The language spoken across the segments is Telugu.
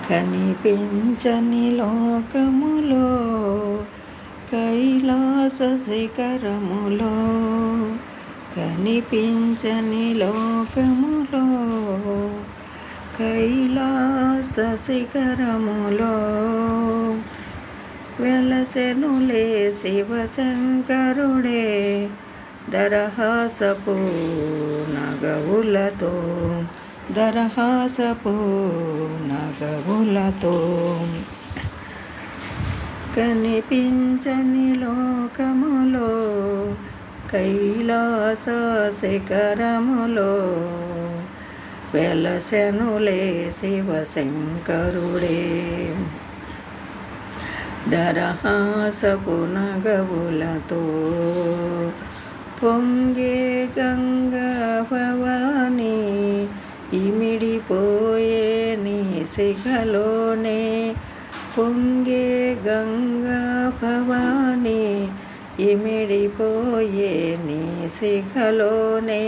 కనిపించని లోకములో కైలాస శిఖరములో కనిపించని లోకములో కైలాస శిఖరములో వెలసెనులే శివశంకరుడే దరహాసపు నగవులతో కనిపించని లోకములో కైలాస శిఖరములో వెలసెనులే శివశంకరుడే దరహాసపు నగవులతో పొంగే గంగా భవాని ఇమిడిపోయే నీ శిఖలోనే పొంగే గంగా భవాని ఇమిడిపోయే నీ శిఖలోనే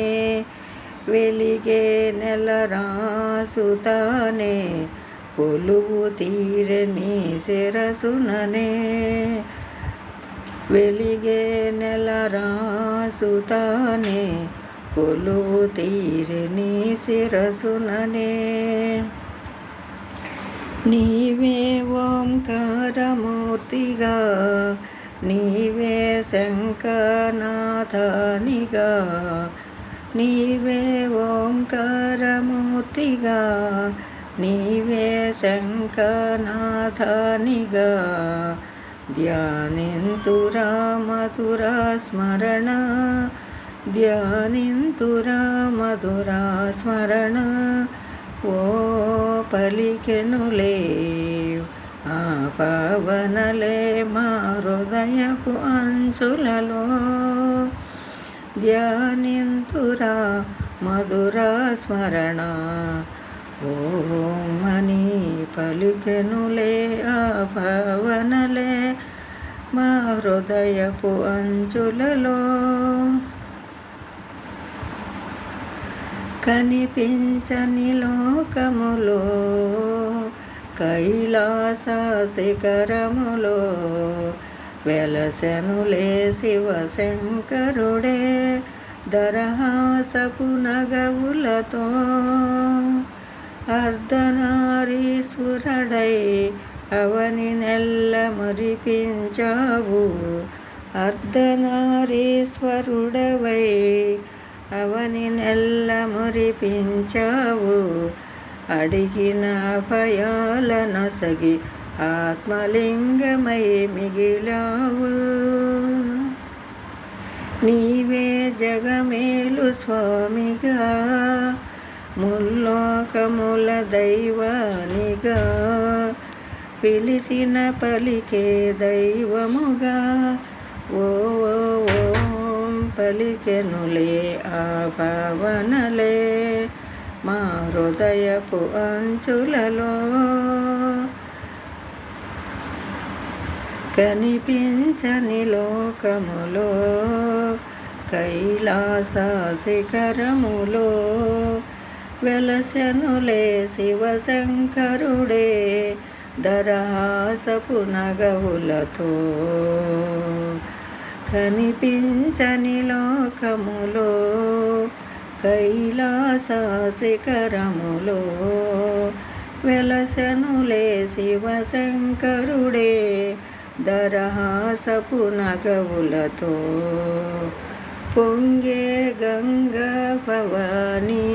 వెలిగే నెలరాసుతానే కొలువు తీరె నీ శిరసుననే వెలిగే నెలరాసుతానే కొలువు తీరె నీ శిరసుననే నీవే ఓంకారమూర్తిగా నీవే శంఖనాథనిగా నీవే ఓంకారమూర్తిగా నీవే శంఖనాథనిగా ధ్యానింతురా మధురా స్మరణ ధ్యానింతురా మధురా స్మరణ ఓ పలికెనులే ఆ పవనలే మా హృదయపు అంచులలో ధ్యానింతురా మధురా స్మరణ ఓమని పలికెనులే ఆ పవనలే మా హృదయపు అంచులలో కనిపించని లోకములో కైలాస శిఖరములో వెలసెనులే శివశంకరుడే దరహాసపు నగవులతో అర్ధనారీశ్వరుడై అవని నెల్ల మురిపించావు అర్ధనారీశ్వరుడవై అవని నెల్ల మురిపించావు అడిగిన భయాల నొసగి ఆత్మలింగమై మిగిలావు నీవే జగమేలు స్వామిగా ముల్లోకముల దైవానిగా పిలిచిన పలికే దైవముగా ఓం పలికెనులే ఆ పవనలే మా హృదయపు అంచులలో కనిపించని లోకములో కైలాస శిఖరములో వెలసెనులే శివశంకరుడే దరహాసపు నగవులతో కనిపించని లోకములో కైలాస శిఖరములో వెలసెనులే శివశంకరుడే దరహాసపు నగవులతో పొంగే గంగా భవాని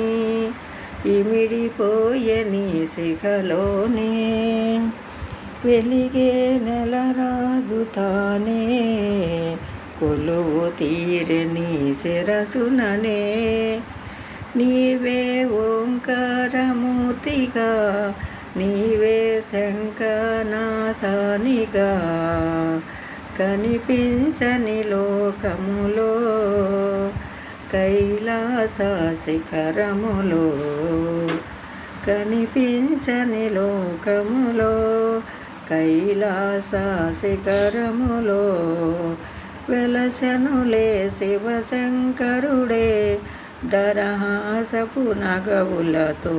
ఇమిడిపోయే నీ శిఖలోనే వెలిగే నెలరాజు తానే కొలువు తీరె నీ శిరసుననే నీవే ఓంకారమూర్తిగా నీవే శంఖనాథనిగా కనిపించని లోకములో కైలాస శిఖరములో కనిపించని లోకములో కైలాస శిఖరములో వెలసెనులే శివశంకరుడే దరహాసపు నగవులతో